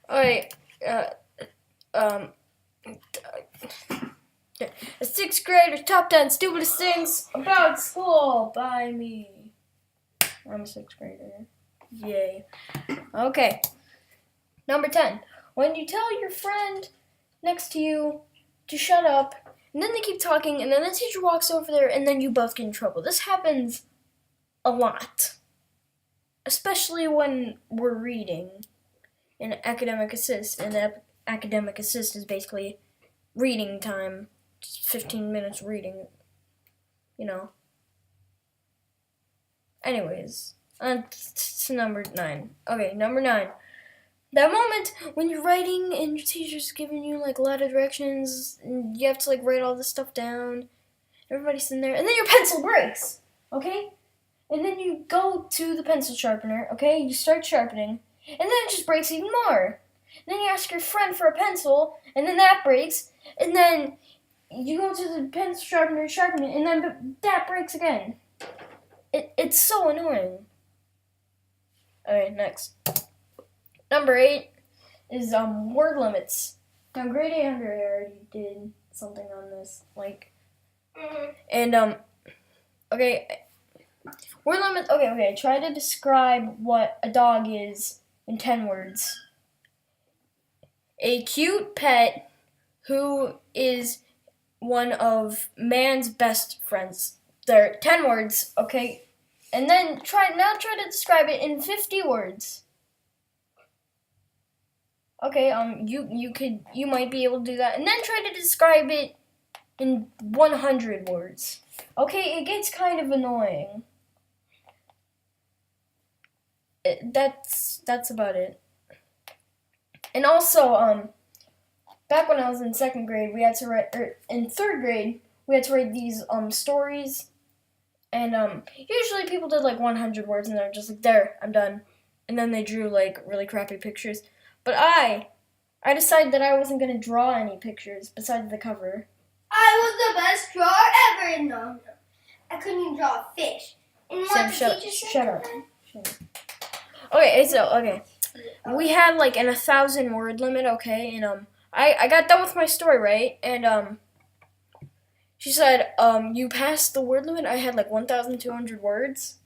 Alright, um, a sixth grader top 10 stupidest things about school by me. I'm a sixth grader. Yay. Okay. Number 10. When you tell your friend next to you to shut up, and then they keep talking, and then the teacher walks over there, and then you both get in trouble. This happens a lot. Especially when we're reading in academic assist. And academic assist is basically reading time. Just 15 minutes reading. You know. Anyways. On to number 9. Okay, number 9. That moment when you're writing and your teacher's giving you like a lot of directions and you have to like write all this stuff down. Everybody's sitting there and then your pencil breaks. Okay? And then you go to the pencil sharpener, okay? You start sharpening, and then it just breaks even more. And then you ask your friend for a pencil, and then that breaks, and then you go to the pencil sharpener, sharpen it, and then that breaks again. It's so annoying. Alright, next. Number 8 is word limits. Now, grade 800 I already did something on this, and okay. Word limit. Okay. Try to describe what a dog is in 10 words. A cute pet who is one of man's best friends. There, 10 words. Okay, and then try to describe it in 50 words. Okay, you might be able to do that, and then try to describe it in 100 words. Okay, it gets kind of annoying. That's about it. And also, back when I was in 2nd grade, we had to write, in 3rd grade, we had to write these stories, and usually people did like 100 words, and they're just like, there, I'm done, and then they drew like really crappy pictures. But I decided that I wasn't gonna draw any pictures besides the cover. I was the best drawer ever. No, I couldn't even draw a fish. And Sam, shut up. Okay, we had like an 1,000 word limit, okay, and I got done with my story, right? And she said, you passed the word limit. I had like 1,200 words.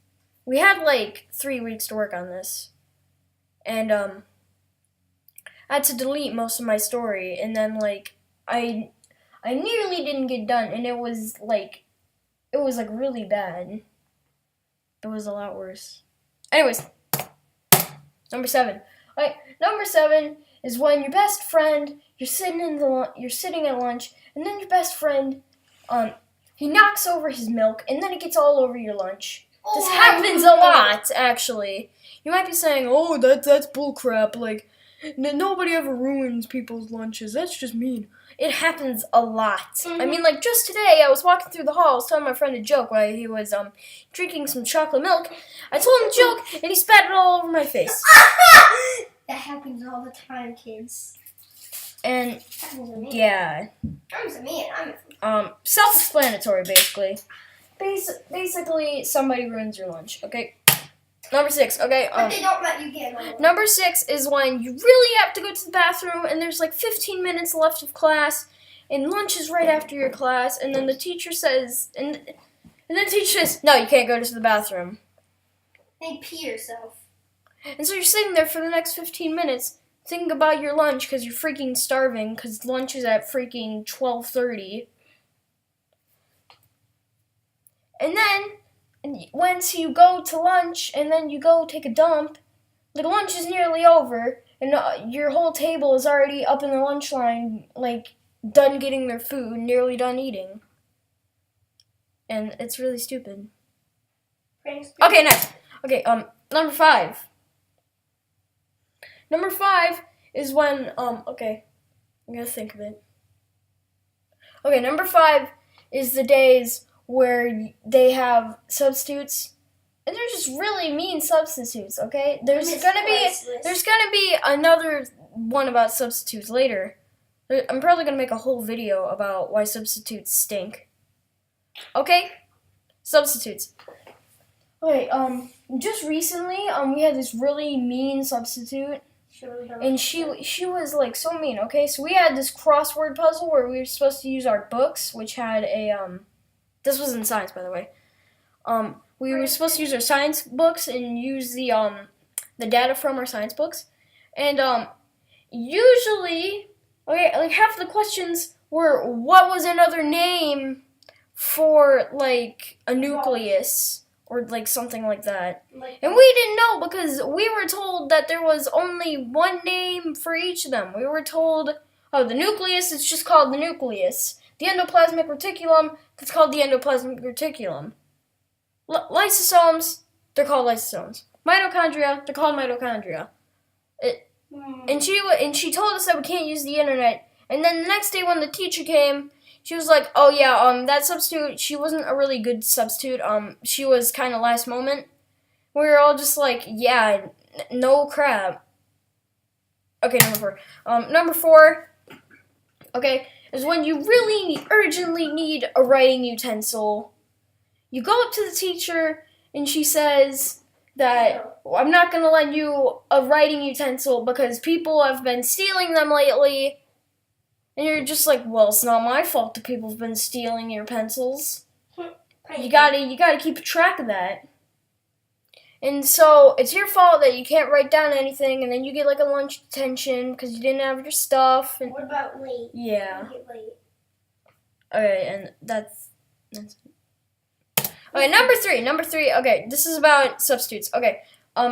We had like 3 weeks to work on this, and I had to delete most of my story, and then like I nearly didn't get done, and it was like really bad. It was a lot worse. Anyways. Number 7. Alright, number 7 is when your best friend, you're sitting at lunch, and then your best friend, he knocks over his milk, and then it gets all over your lunch. This happens a lot, actually. You might be saying, "Oh, that's bullcrap. Like, nobody ever ruins people's lunches. That's just mean." It happens a lot. Mm-hmm. I mean, like, just today, I was walking through the hall, I was telling my friend a joke while he was, drinking some chocolate milk. I told him a joke, and he spat it all over my face. That happens all the time, kids. And, yeah. Self-explanatory, basically. Basically, somebody ruins your lunch, okay? Number 6, okay? But they don't let you get on. Number 6 is when you really have to go to the bathroom, and there's like 15 minutes left of class, and lunch is right after your class, and then the teacher says, and then the teacher says, no, you can't go to the bathroom. Then pee yourself. And so you're sitting there for the next 15 minutes, thinking about your lunch, because you're freaking starving, because lunch is at freaking 12:30. And then, once you go to lunch and then you go take a dump, the lunch is nearly over and your whole table is already up in the lunch line, like done getting their food, nearly done eating. And it's really stupid. Okay, next. Okay, number 5. Number 5 is when, okay, I'm gonna think of it. Okay, number 5 is the days where they have substitutes, and they're just really mean substitutes, okay? There's gonna be another one about substitutes later. I'm probably gonna make a whole video about why substitutes stink. Okay? Substitutes. Okay, just recently, we had this really mean substitute. And she was like so mean. Okay, so we had this crossword puzzle where we were supposed to use our books, which had a This was in science, by the way. We were supposed to use our science books and use the data from our science books, and usually, okay, like half the questions were what was another name for like a nucleus or like something like that. And we didn't know because we were told that there was only one name for each of them. We were told, oh, the nucleus is just called the nucleus. The endoplasmic reticulum, it's called the endoplasmic reticulum. Lysosomes, they're called lysosomes. Mitochondria, they're called mitochondria. And she told us that we can't use the internet. And then the next day when the teacher came, she was like, "Oh yeah, that substitute, she wasn't a really good substitute. She was kind of last moment." We were all just like, "Yeah, no crap." Okay, number 4. Number 4, okay, is when you really urgently need a writing utensil. You go up to the teacher and she says that I'm not going to lend you a writing utensil because people have been stealing them lately. And you're just like, well, it's not my fault that people have been stealing your pencils. You gotta keep track of that. And so it's your fault that you can't write down anything, and then you get like a lunch detention because you didn't have your stuff. And what about late? Yeah. You get late. Okay, and that's okay. Number three. Okay, this is about substitutes. Okay,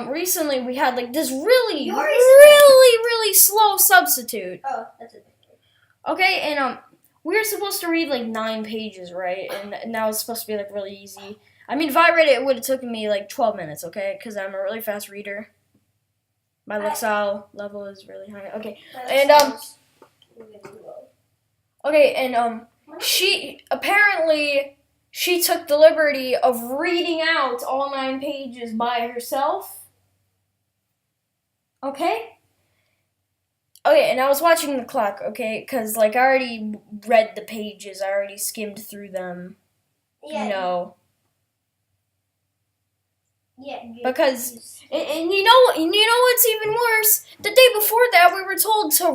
recently we had like this really slow substitute. Oh, that's it. Okay, and we were supposed to read like 9 pages, right? And that was supposed to be like really easy. I mean, if I read it, it would have taken me like 12 minutes, okay? Because I'm a really fast reader. My Lexile level is really high. Okay, and okay, and she took the liberty of reading out all 9 pages by herself. Okay? Okay, and I was watching the clock, okay? Because, like, I already read the pages. I already skimmed through them. Yeah. You know. Yeah. Because, and you know what's even worse? The day before that, we were told to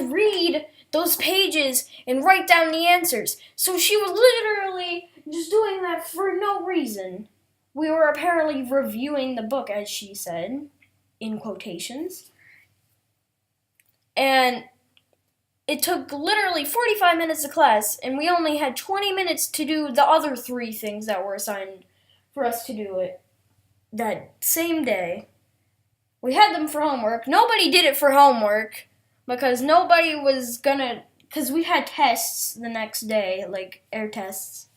read those pages and write down the answers. So she was literally just doing that for no reason. We were apparently reviewing the book, as she said, in quotations. And it took literally 45 minutes of class, and we only had 20 minutes to do the other 3 things that were assigned for us to do it that same day. We had them for homework. Nobody did it for homework because nobody was gonna, because we had tests the next day, like air tests.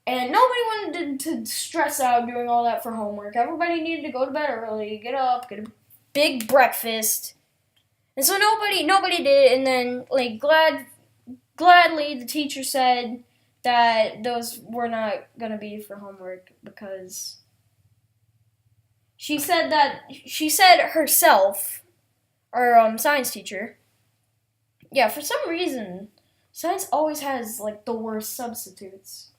And nobody wanted to stress out doing all that for homework. Everybody needed to go to bed early, get up, get a big breakfast. And so nobody did it, and then, like, gladly the teacher said that those were not going to be for homework because she said herself, our science teacher, yeah, for some reason, science always has, like, the worst substitutes.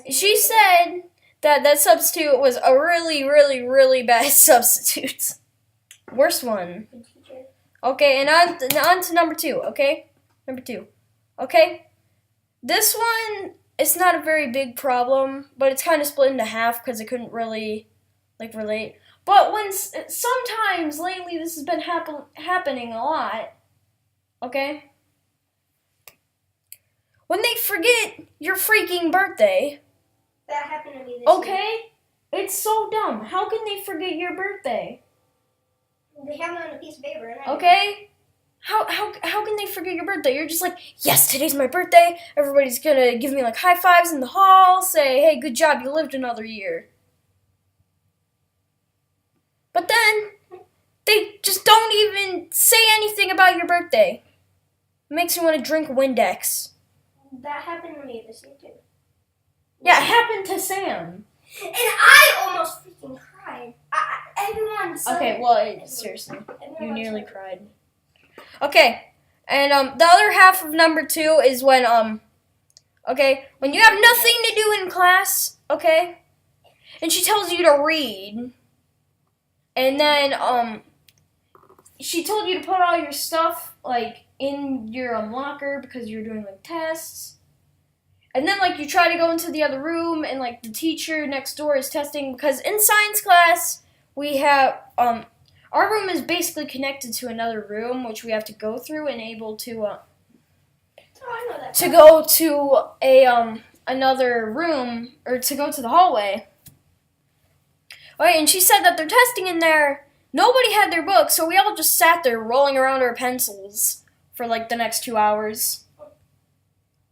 She said that substitute was a really bad substitute. Worst one. Okay, and on to number 2, okay? Number 2. Okay? This one, it's not a very big problem, but it's kind of split into half because it couldn't really, like, relate. But sometimes lately this has been happening a lot, okay? When they forget your freaking birthday. That happened to me this Okay? week. It's so dumb. How can they forget your birthday? They have it on a piece of paper. Okay? How can they forget your birthday? You're just like, yes, today's my birthday. Everybody's gonna give me like high fives in the hall, say, hey, good job, you lived another year. But then, they just don't even say anything about your birthday. It makes you want to drink Windex. That happened to me this week too. Yeah, it happened to Sam. And I almost freaking cried. Everyone said Okay, well, seriously, you nearly cried. Okay, and the other half of number 2 is when when you have nothing to do in class, okay, and she tells you to read, And then she told you to put all your stuff like in your locker because you're doing like tests. And then like you try to go into the other room and like the teacher next door is testing because in science class we have our room is basically connected to another room which we have to go through and able to go to a another room or to go to the hallway. Okay, and she said that they're testing in there. Nobody had their books, so we all just sat there rolling around our pencils for like the next 2 hours.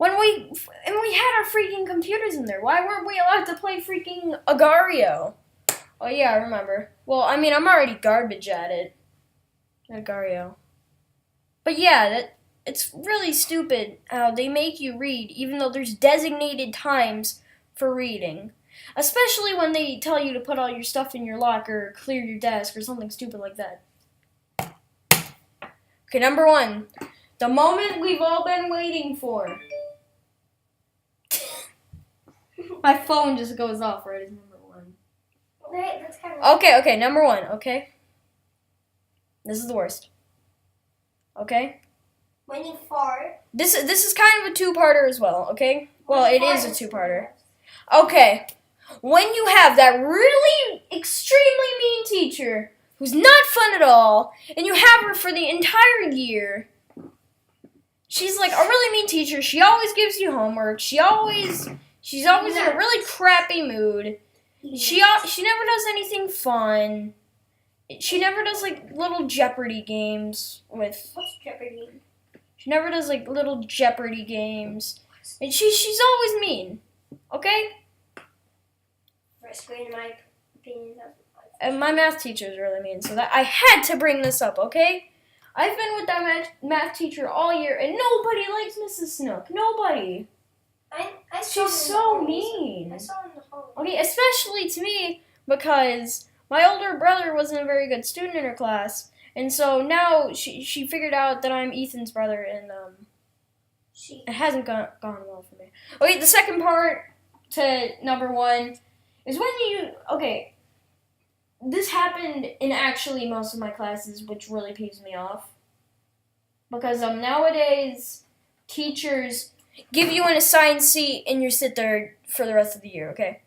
And we had our freaking computers in there. Why weren't we allowed to play freaking Agario? Oh yeah, I remember. Well, I mean, I'm already garbage at it. Agario. But yeah, it's really stupid how they make you read even though there's designated times for reading. Especially when they tell you to put all your stuff in your locker, or clear your desk, or something stupid like that. Okay, number 1. The moment we've all been waiting for. My phone just goes off right as number 1. Wait, that's kind of... Okay, number 1, okay? This is the worst. Okay? When you fart. This is kind of a 2-parter as well, okay? Well, it is a 2-parter. Okay. When you have that really extremely mean teacher who's not fun at all, and you have her for the entire year, she's like a really mean teacher. She always gives you homework. She's always in a really crappy mood. She never does anything fun. She never does like little Jeopardy games with. What's Jeopardy? She never does like little Jeopardy games, and she's always mean. Okay. First grade, in my opinion, And my math teacher is really mean, so that I had to bring this up, okay? I've been with that math teacher all year, and nobody likes Mrs. Snook. Nobody. I She's so mean. I saw her in the hallway. Okay, especially to me, because my older brother wasn't a very good student in her class, and so now she figured out that I'm Ethan's brother, and it hasn't gone well for me. Okay, the second part to number 1 is when okay, this happened in actually most of my classes, which really peeves me off. Because nowadays, teachers give you an assigned seat and you sit there for the rest of the year, okay?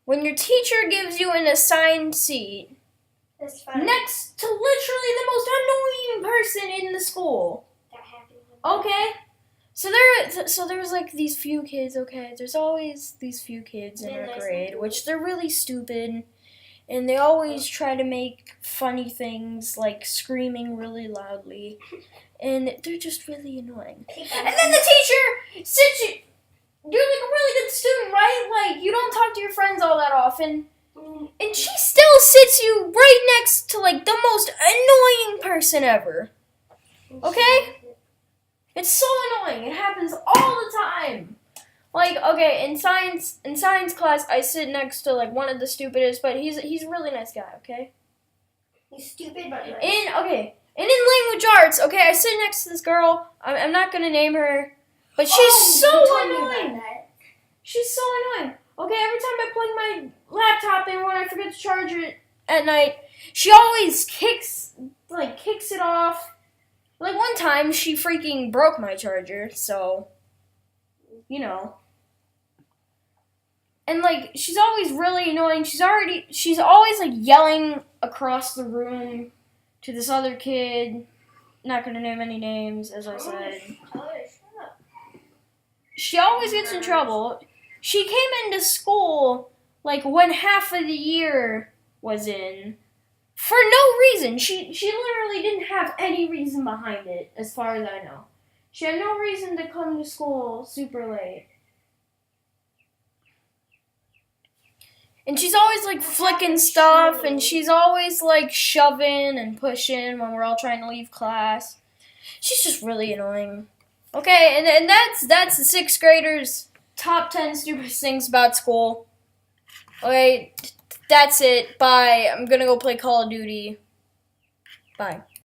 When your teacher gives you an assigned seat next to literally the most annoying person in the school, That happened. okay? So there was like these few kids, okay? There's always these few kids in our grade, which they're really stupid, and they always try to make funny things like screaming really loudly, and they're just really annoying. And then the teacher sits you. You're like a really good student, right? Like you don't talk to your friends all that often, and she still sits you right next to like the most annoying person ever. Okay? It's so annoying. It happens all the time. Like, okay, in science class, I sit next to like one of the stupidest, but he's a really nice guy. Okay. He's stupid, but nice. And in language arts, okay, I sit next to this girl. I'm not gonna name her, but she's so annoying. She's so annoying. Okay, every time I plug my laptop in when I forget to charge it at night, she always kicks it off. Like, one time, she freaking broke my charger, so, you know. And, like, she's always really annoying. She's always, like, yelling across the room to this other kid. Not gonna name any names, as I said. She always gets in trouble. She came into school, like, when half of the year was in. For no reason. She literally didn't have any reason behind it, as far as I know. She had no reason to come to school super late. And she's always, like, flicking stuff, and she's always, like, shoving and pushing when we're all trying to leave class. She's just really annoying. Okay, and that's the 6th graders' top 10 stupidest things about school. Okay, that's it. Bye. I'm gonna go play Call of Duty. Bye.